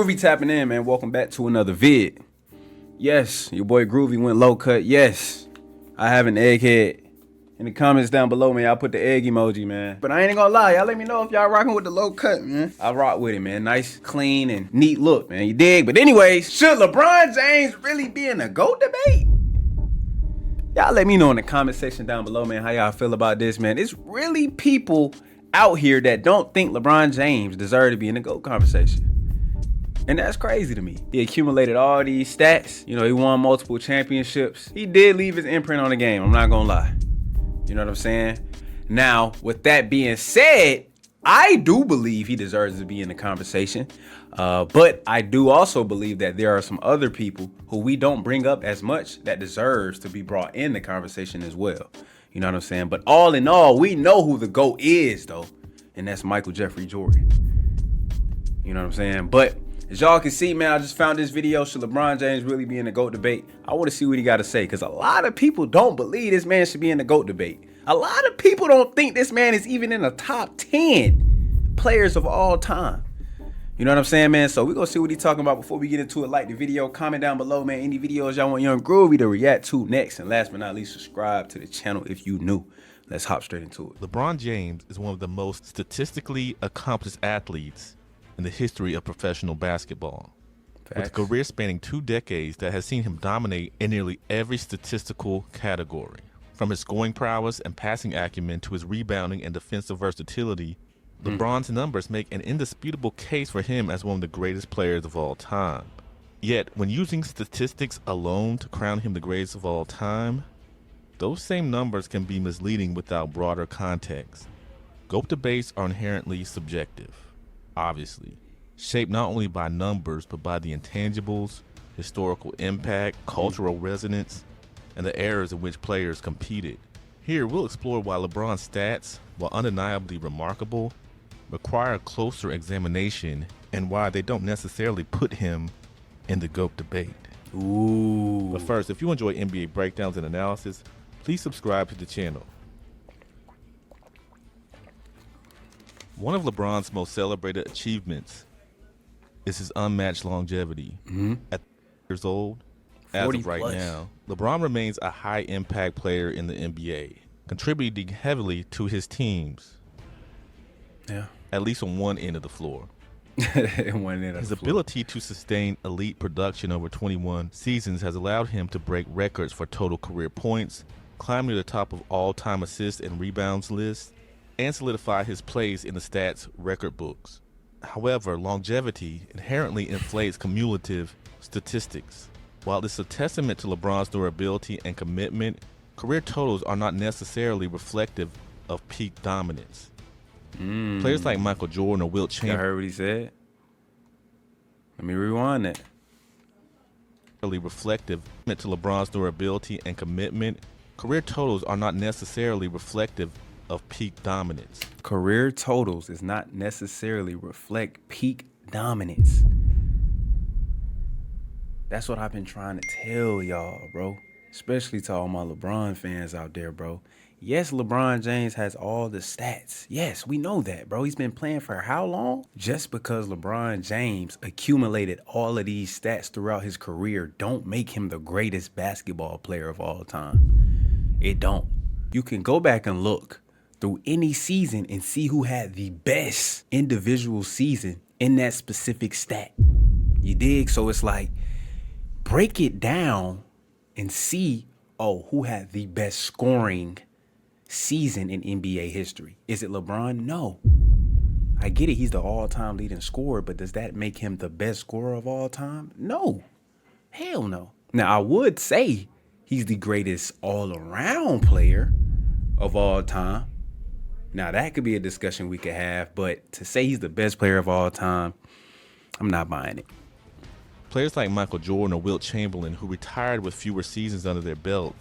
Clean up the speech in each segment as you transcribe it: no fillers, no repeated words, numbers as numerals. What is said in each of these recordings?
Groovy tapping in, man. Welcome back to another vid. Yes, your boy Groovy went low cut. Yes, I have an egghead. In the comments down below, man, y'all put the egg emoji, man. But I ain't gonna lie, y'all let me know if y'all rocking with the low cut, man. I rock with it, man. Nice, clean, and neat look, man. You dig? But anyways, should LeBron James really be in the GOAT debate? Y'all let me know in the comment section down below, man, how y'all feel about this, man. It's really people out here that don't think LeBron James deserves to be in the GOAT conversation. And that's crazy to me. He accumulated all these stats. You know, he won multiple championships. He did leave his imprint on the game, I'm not gonna lie. You know what I'm saying? Now, with that being said, I do believe he deserves to be in the conversation. But I do also believe that there are some other people who we don't bring up as much that deserves to be brought in the conversation as well. You know what I'm saying? But all in all, we know who the GOAT is, though. And that's Michael Jeffrey Jordan. You know what I'm saying? But as y'all can see, man, I just found this video. Should LeBron James really be in the GOAT debate? I want to see what he got to say, because a lot of people don't believe this man should be in the GOAT debate. A lot of people don't think this man is even in the top 10 players of all time. You know what I'm saying, man? So we're going to see what he's talking about. Before we get into it, like the video, comment down below, man, any videos y'all want Young Groovy to react to next. And last but not least, subscribe to the channel if you new. Let's hop straight into it. LeBron James is one of the most statistically accomplished athletes in the history of professional basketball. Facts. With a career spanning 2 decades that has seen him dominate in nearly every statistical category. From his scoring prowess and passing acumen to his rebounding and defensive versatility, LeBron's numbers make an indisputable case for him as one of the greatest players of all time. Yet, when using statistics alone to crown him the greatest of all time, those same numbers can be misleading without broader context. GOAT debates are inherently subjective, obviously, shaped not only by numbers but by the intangibles, historical impact, cultural resonance, and the eras in which players competed. Here, we'll explore why LeBron's stats, while undeniably remarkable, require a closer examination and why they don't necessarily put him in the GOAT debate. Ooh. But first, if you enjoy NBA breakdowns and analysis, please subscribe to the channel. One of LeBron's most celebrated achievements is his unmatched longevity. At years old, as of right now, LeBron remains a high-impact player in the NBA, contributing heavily to his teams. Yeah. At least on one end of the floor. His ability to sustain elite production over 21 seasons has allowed him to break records for total career points, climb to the top of all-time assists and rebounds lists, and solidify his place in the stats record books. However, longevity inherently inflates cumulative statistics. While this is a testament to LeBron's durability and commitment, career totals are not necessarily reflective of peak dominance. Players like Michael Jordan or Wilt Chamberlain. I heard what he said. Let me rewind that. Reflective to LeBron's durability and commitment, career totals are not necessarily reflective of peak dominance. Career totals does not necessarily reflect peak dominance. That's what I've been trying to tell y'all, bro. Especially to all my LeBron fans out there, bro. Yes, LeBron James has all the stats. Yes, we know that, bro. He's been playing for how long? Just because LeBron James accumulated all of these stats throughout his career don't make him the greatest basketball player of all time. It don't. You can go back and look through any season and see who had the best individual season in that specific stat. You dig? So it's like, break it down and see, oh, who had the best scoring season in NBA history. Is it LeBron? No. I get it, he's the all-time leading scorer, but does that make him the best scorer of all time? No. Hell no. Now, I would say he's the greatest all-around player of all time. Now, that could be a discussion we could have, but to say he's the best player of all time, I'm not buying it. Players like Michael Jordan or Wilt Chamberlain, who retired with fewer seasons under their belts,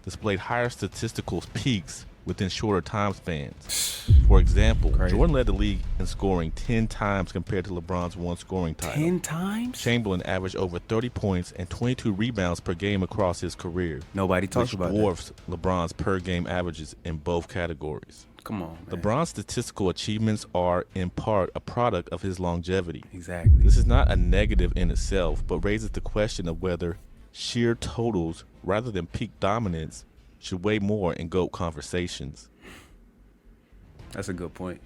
displayed higher statistical peaks within shorter time spans. For example, Jordan led the league in scoring 10 times compared to LeBron's one scoring title. 10 times? Chamberlain averaged over 30 points and 22 rebounds per game across his career. Nobody talks about that. Which dwarfs LeBron's per game averages in both categories. Come on, man. LeBron's statistical achievements are, in part, a product of his longevity. Exactly. This is not a negative in itself, but raises the question of whether sheer totals, rather than peak dominance, should weigh more in GOAT conversations. That's a good point.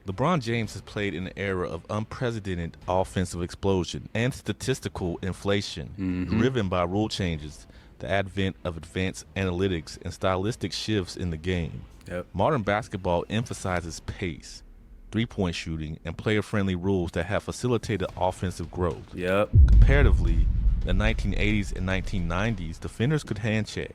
LeBron James has played in an era of unprecedented offensive explosion and statistical inflation, driven by rule changes, the advent of advanced analytics, and stylistic shifts in the game. Yep. Modern basketball emphasizes pace, three-point shooting, and player-friendly rules that have facilitated offensive growth. Yep. Comparatively, in the 1980s and 1990s, defenders could hand-check,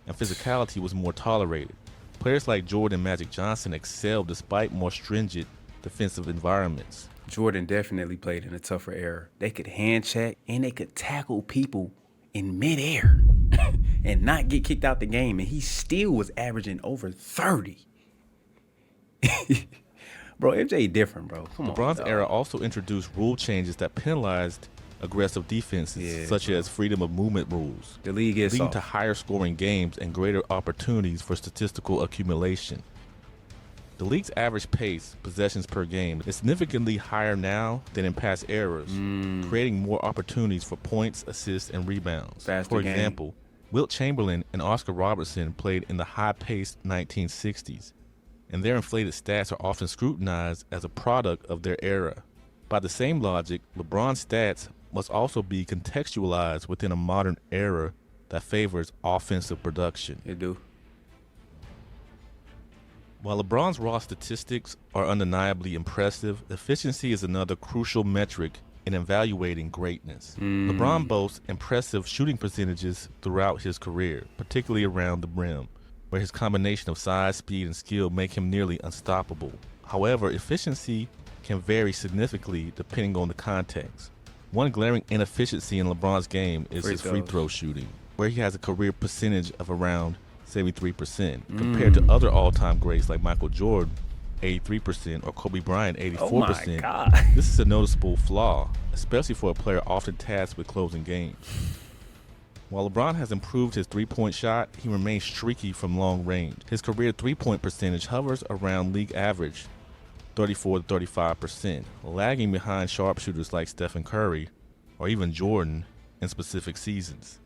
and physicality was more tolerated. Players like Jordan and Magic Johnson excelled despite more stringent defensive environments. Jordan definitely played in a tougher era. They could hand check and they could tackle people in midair and not get kicked out the game. And he still was averaging over 30. Bro, MJ different, bro. Come on. LeBron's era also introduced rule changes that penalized aggressive defenses, such as freedom of movement rules, The league is leading soft. to higher scoring games and greater opportunities for statistical accumulation. The league's average pace, possessions per game, is significantly higher now than in past eras, creating more opportunities for points, assists, and rebounds. Faster For game. example, Wilt Chamberlain and Oscar Robertson played in the high-paced 1960s, and their inflated stats are often scrutinized as a product of their era. By the same logic, LeBron's stats must also be contextualized within a modern era that favors offensive production. It do. While LeBron's raw statistics are undeniably impressive, efficiency is another crucial metric in evaluating greatness. LeBron boasts impressive shooting percentages throughout his career, particularly around the rim, where his combination of size, speed, and skill make him nearly unstoppable. However, efficiency can vary significantly depending on the context. One glaring inefficiency in LeBron's game is his free throw shooting, where he has a career percentage of around 73%, compared to other all-time greats like Michael Jordan, 83%, or Kobe Bryant, 84%. Oh my God. This is a noticeable flaw, especially for a player often tasked with closing games. While LeBron has improved his three-point shot, he remains streaky from long range. His career three-point percentage hovers around league average, 34 to 35%, lagging behind sharpshooters like Stephen Curry or even Jordan in specific seasons.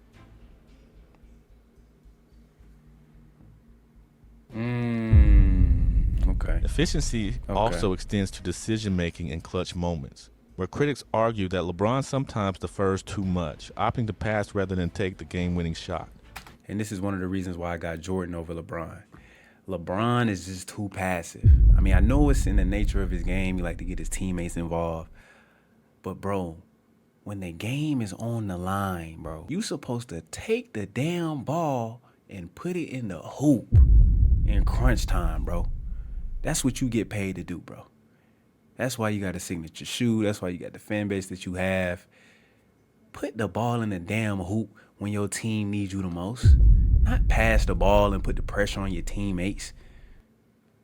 Okay. Efficiency also extends to decision-making in clutch moments, where critics argue that LeBron sometimes defers too much, opting to pass rather than take the game-winning shot. And this is one of the reasons why I got Jordan over LeBron. LeBron is just too passive. I mean, I know it's in the nature of his game. He like to get his teammates involved. But, bro, when the game is on the line, bro, you supposed to take the damn ball and put it in the hoop in crunch time, bro. That's what you get paid to do, bro. That's why you got a signature shoe. That's why you got the fan base that you have. Put the ball in the damn hoop when your team needs you the most. Not pass the ball and put the pressure on your teammates.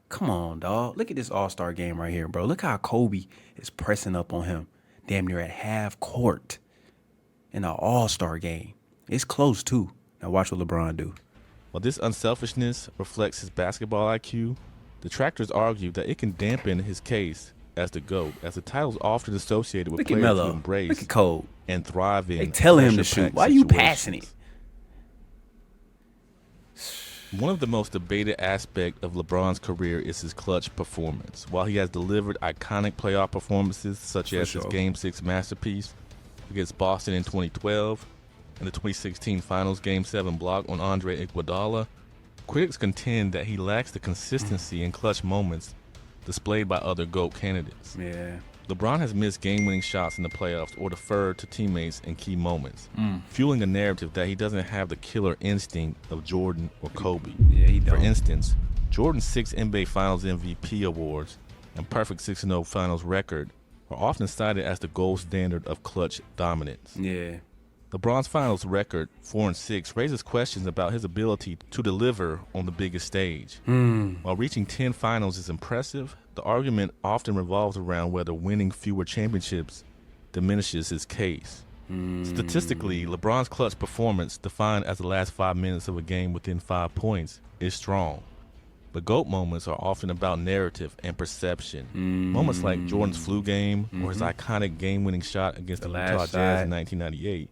Come on, dog. Look at this all-star game right here, bro. Look how Kobe is pressing up on him damn near at half court in an all-star game. It's close, too. Now watch what LeBron do. While this unselfishness reflects his basketball IQ, detractors argue that it can dampen his case as the GOAT, as the title is often associated with Look at players Melo. who embrace Look at Cole. and thrive in They telling him to shoot. pressure-packed Why you passing it? situations. One of the most debated aspects of LeBron's career is his clutch performance. While he has delivered iconic playoff performances such as his Game 6 masterpiece against Boston in 2012 and the 2016 Finals Game 7 block on Andre Iguodala, critics contend that he lacks the consistency in clutch moments displayed by other GOAT candidates. Yeah. LeBron has missed game-winning shots in the playoffs or deferred to teammates in key moments, fueling a narrative that he doesn't have the killer instinct of Jordan or Kobe. Yeah, he don't. For instance, Jordan's 6 NBA Finals MVP awards and perfect 6-0 Finals record are often cited as the gold standard of clutch dominance. Yeah. LeBron's Finals record, 4-6, raises questions about his ability to deliver on the biggest stage. While reaching 10 finals is impressive, the argument often revolves around whether winning fewer championships diminishes his case. Statistically, LeBron's clutch performance, defined as the last 5 minutes of a game within 5 points, is strong. But GOAT moments are often about narrative and perception. Moments like Jordan's flu game or his iconic game-winning shot against the last Utah Jazz shot. in 1998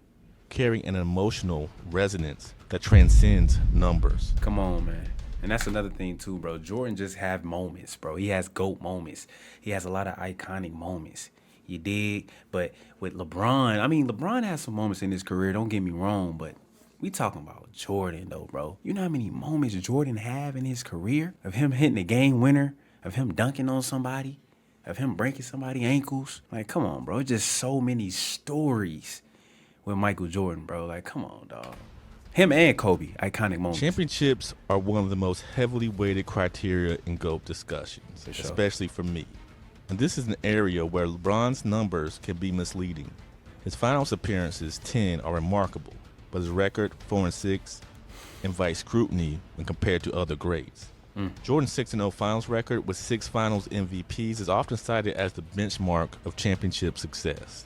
carry an emotional resonance that transcends numbers. Come on, man. And that's another thing too, bro. Jordan just have moments, bro. He has GOAT moments. He has a lot of iconic moments. You dig? But with LeBron, I mean, LeBron has some moments in his career, don't get me wrong, but we talking about Jordan though, bro. You know how many moments Jordan have in his career? Of him hitting a game winner, of him dunking on somebody, of him breaking somebody's ankles. Like, come on, bro. Just so many stories with Michael Jordan, bro. Like, come on, dog. Him and Kobe, iconic moments. Championships are one of the most heavily weighted criteria in GOAT discussions, For sure. especially for me. And this is an area where LeBron's numbers can be misleading. His finals appearances, 10, are remarkable, but his record, 4-6, invites scrutiny when compared to other greats. Jordan's 6-0 finals record with 6 finals MVPs is often cited as the benchmark of championship success.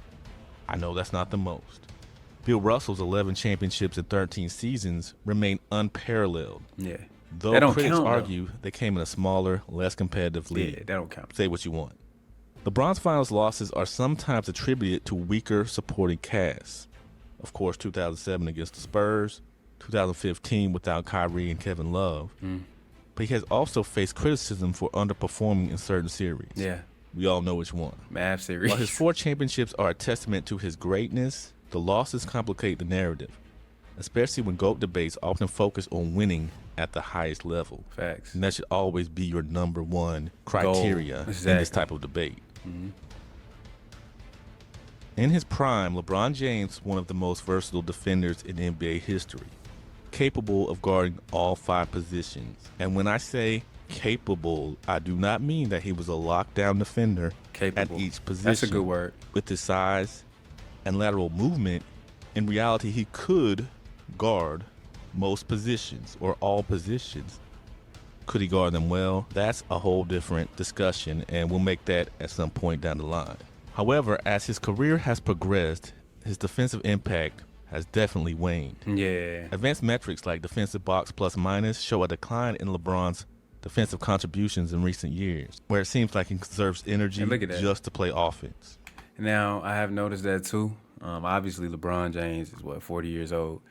I know that's not the most. Bill Russell's 11 championships in 13 seasons remain unparalleled. Yeah. Though That don't critics count, though. argue they came in a smaller, less competitive Yeah, league. that don't count. Say what you want. LeBron's finals losses are sometimes attributed to weaker supporting casts. Of course, 2007 against the Spurs, 2015 without Kyrie and Kevin Love. But he has also faced criticism for underperforming in certain series. Yeah. We all know which one. Mav series. While his 4 championships are a testament to his greatness, the losses complicate the narrative, especially when GOAT debates often focus on winning at the highest level. Facts. And that should always be your number one criteria in this Exactly. type of debate. In his prime, LeBron James, one of the most versatile defenders in NBA history, capable of guarding all 5 positions. And when I say capable, I do not mean that he was a lockdown defender Capable. at each position. That's a good word. With his size and lateral movement, in reality, he could guard most positions or all positions. Could he guard them well? That's a whole different discussion, and we'll make that at some point down the line. However, as his career has progressed, his defensive impact has definitely waned. Yeah. Advanced metrics like defensive box plus minus show a decline in LeBron's defensive contributions in recent years, where it seems like he conserves energy And look at that. just to play offense. Now, I have noticed that too. Obviously, LeBron James is, 40 years old.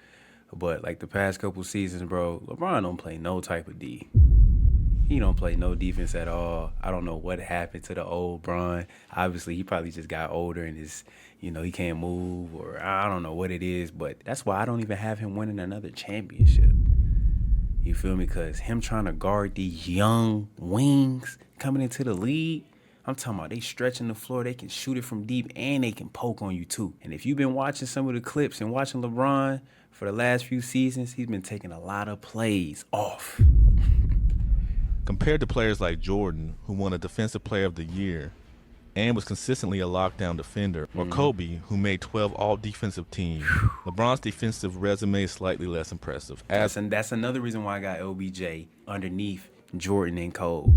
But, like, the past couple seasons, bro, LeBron don't play no type of D. He don't play no defense at all. I don't know what happened to the old Bron. Obviously, he probably just got older and is, he can't move, or I don't know what it is. But that's why I don't even have him winning another championship. You feel me? Because him trying to guard these young wings coming into the league, I'm talking about they stretching the floor, they can shoot it from deep, and they can poke on you too. And if you've been watching some of the clips and watching LeBron for the last few seasons, he's been taking a lot of plays off. Compared to players like Jordan, who won a Defensive Player of the Year and was consistently a lockdown defender, or Kobe, who made 12 all-defensive teams, LeBron's defensive resume is slightly less impressive. That's another reason why I got LBJ underneath Jordan and Cole.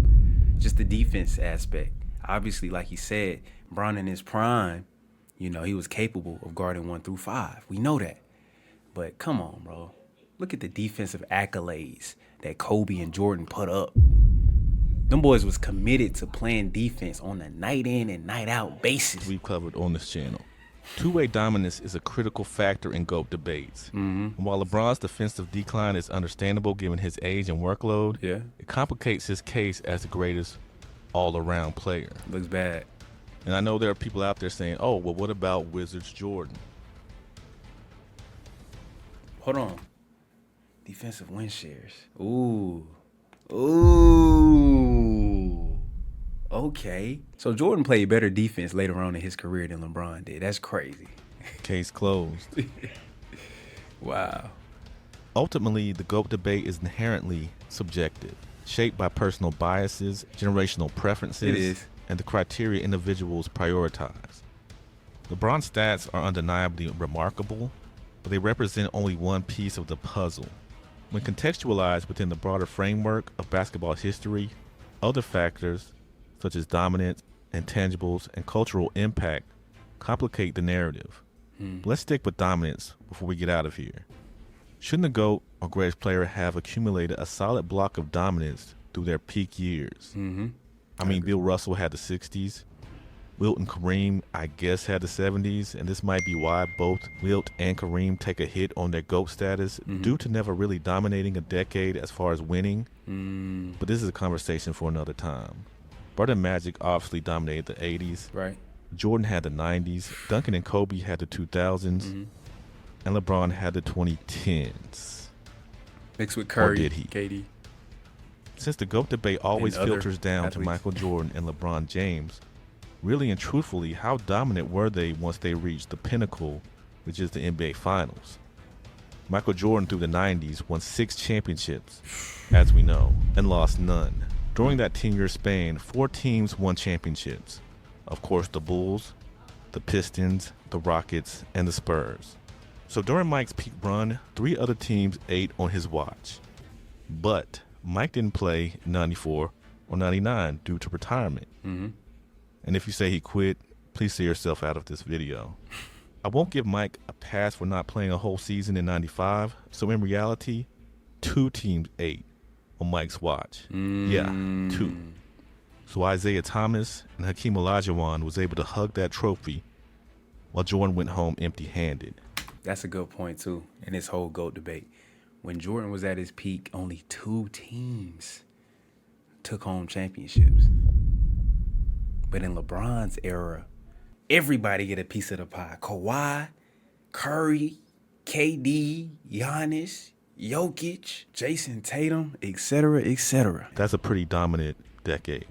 Just the defense aspect. Obviously, like he said, Bron in his prime, he was capable of guarding 1 through 5. We know that. But come on, bro. Look at the defensive accolades that Kobe and Jordan put up. Them boys was committed to playing defense on a night in and night out basis. We've covered on this channel. Two-way dominance is a critical factor in GOAT debates. And while LeBron's defensive decline is understandable given his age and workload, it complicates his case as the greatest all-around player. Looks bad. And I know there are people out there saying, oh, well, what about Wizards Jordan? Hold on. Defensive win shares. Ooh. Okay. So Jordan played better defense later on in his career than LeBron did. That's crazy. Case closed. Wow. Ultimately, the GOAT debate is inherently subjective, shaped by personal biases, generational preferences, It is. and the criteria individuals prioritize. LeBron's stats are undeniably remarkable, but they represent only one piece of the puzzle. When contextualized within the broader framework of basketball history, other factors, such as dominance, intangibles, and cultural impact, complicate the narrative. Let's stick with dominance before we get out of here. Shouldn't the GOAT or greatest player have accumulated a solid block of dominance through their peak years. I mean, Bill Russell had the 60s. Wilt and Kareem, I guess, had the 70s, and this might be why both Wilt and Kareem take a hit on their GOAT status due to never really dominating a decade as far as winning. But this is a conversation for another time. Bird and Magic obviously dominated the 80s. Right. Jordan had the 90s. Duncan and Kobe had the 2000s. And LeBron had the 2010s. Mixed with Curry, Or did he? KD. Since the GOAT debate always And other filters down athletes. to Michael Jordan and LeBron James, really and truthfully, how dominant were they once they reached the pinnacle, which is the NBA Finals? Michael Jordan through the 90s won 6 championships, as we know, and lost none. During that 10-year span, 4 teams won championships. Of course, the Bulls, the Pistons, the Rockets, and the Spurs. So during Mike's peak run, 3 other teams ate on his watch. But Mike didn't play in 94 or 99 due to retirement. And if you say he quit, please see yourself out of this video. I won't give Mike a pass for not playing a whole season in 95. So in reality, 2 teams ate on Mike's watch. Yeah, 2. So Isaiah Thomas and Hakeem Olajuwon was able to hug that trophy while Jordan went home empty-handed. That's a good point, too, in this whole GOAT debate. When Jordan was at his peak, only 2 teams took home championships. But in LeBron's era, everybody get a piece of the pie. Kawhi, Curry, KD, Giannis, Jokic, Jason Tatum, etc., etc. That's a pretty dominant decade.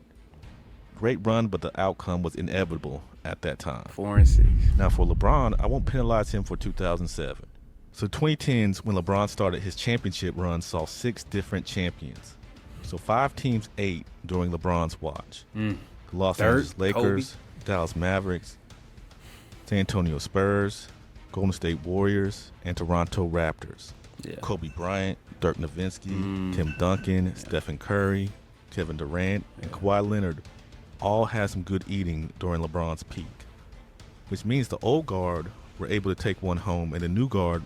Great run, but the outcome was inevitable at that time. 4 and 6. Now for LeBron, I won't penalize him for 2007. So 2010s, when LeBron started his championship run, saw 6 different champions. So 5 teams ate during LeBron's watch. The Los Angeles Lakers, Dallas Mavericks, San Antonio Spurs, Golden State Warriors, and Toronto Raptors. Yeah. Kobe Bryant, Dirk Nowitzki, Tim Duncan, Stephen Curry, Kevin Durant, and Kawhi Leonard all had some good eating during LeBron's peak, which means the old guard were able to take one home and the new guard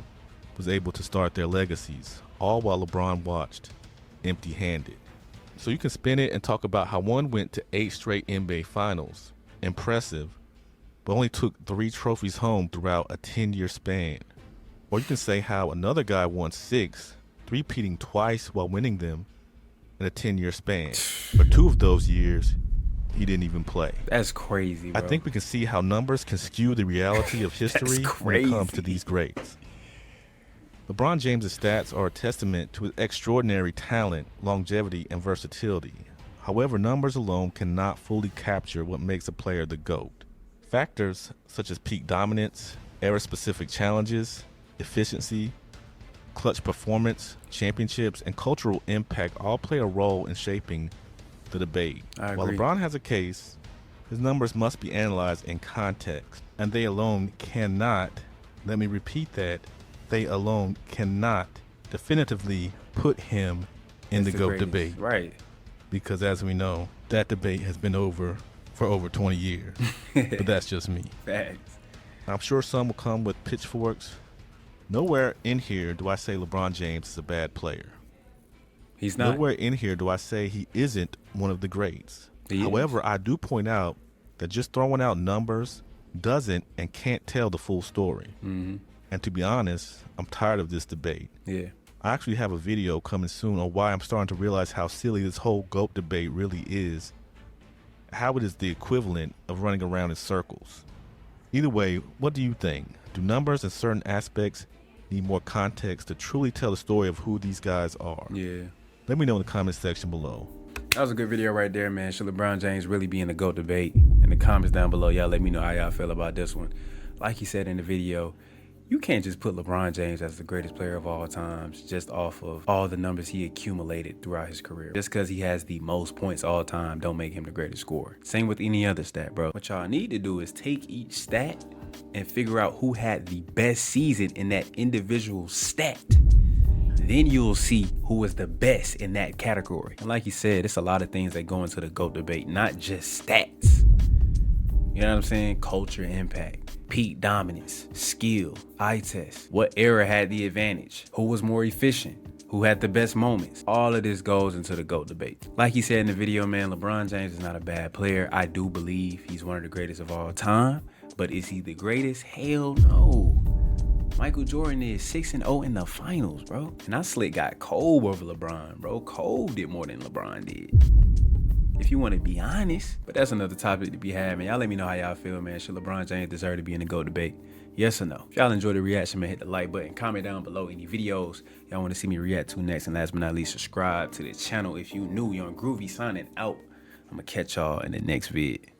was able to start their legacies, all while LeBron watched empty-handed. So you can spin it and talk about how one went to 8 straight NBA Finals, impressive, but only took 3 trophies home throughout a 10-year span. Or you can say how another guy won 6, three-peating twice while winning them in a 10-year span. For 2 of those years, he didn't even play. That's crazy, bro. I think we can see how numbers can skew the reality of history when it comes to these greats. LeBron James' stats are a testament to his extraordinary talent, longevity, and versatility. However, numbers alone cannot fully capture what makes a player the GOAT. Factors such as peak dominance, era-specific challenges, efficiency, clutch performance, championships, and cultural impact all play a role in shaping the debate. I While agree. LeBron has a case, his numbers must be analyzed in context, and they alone cannot, let me repeat that, they alone cannot definitively put him in the GOAT greatest. debate. Right. Because as we know, that debate has been over for over 20 years. But that's just me. Facts. I'm sure some will come with pitchforks. Nowhere in here do I say LeBron James is a bad player. He's not. Nowhere in here do I say he isn't one of the greats. He However, I do point out that just throwing out numbers doesn't and can't tell the full story. And to be honest, I'm tired of this debate. Yeah. I actually have a video coming soon on why I'm starting to realize how silly this whole GOAT debate really is. How it is the equivalent of running around in circles. Either way, what do you think? Do numbers and certain aspects need more context to truly tell the story of who these guys are? Yeah. Let me know in the comment section below. That was a good video right there, man. Should LeBron James really be in the GOAT debate? In the comments down below, y'all let me know how y'all feel about this one. Like he said in the video, you can't just put LeBron James as the greatest player of all times just off of all the numbers he accumulated throughout his career. Just because he has the most points all time don't make him the greatest scorer. Same with any other stat, bro. What y'all need to do is take each stat and figure out who had the best season in that individual stat. Then you'll see who was the best in that category. And like you said, it's a lot of things that go into the GOAT debate, not just stats. You know what I'm saying? Culture, impact, peak dominance, skill, eye test. What era had the advantage? Who was more efficient? Who had the best moments? All of this goes into the GOAT debate. Like he said in the video, man, LeBron James is not a bad player. I do believe he's one of the greatest of all time. But is he the greatest? Hell no. Michael Jordan is 6-0 in the finals, bro. And I slick got Kobe over LeBron, bro. Kobe did more than LeBron did. If you want to be honest. But that's another topic to be had, man. Y'all let me know how y'all feel, man. Should LeBron James deserve to be in the GOAT debate? Yes or no? If y'all enjoyed the reaction, man, hit the like button. Comment down below any videos y'all want to see me react to next. And last but not least, subscribe to the channel if you new. Young Groovy signing out. I'm going to catch y'all in the next vid.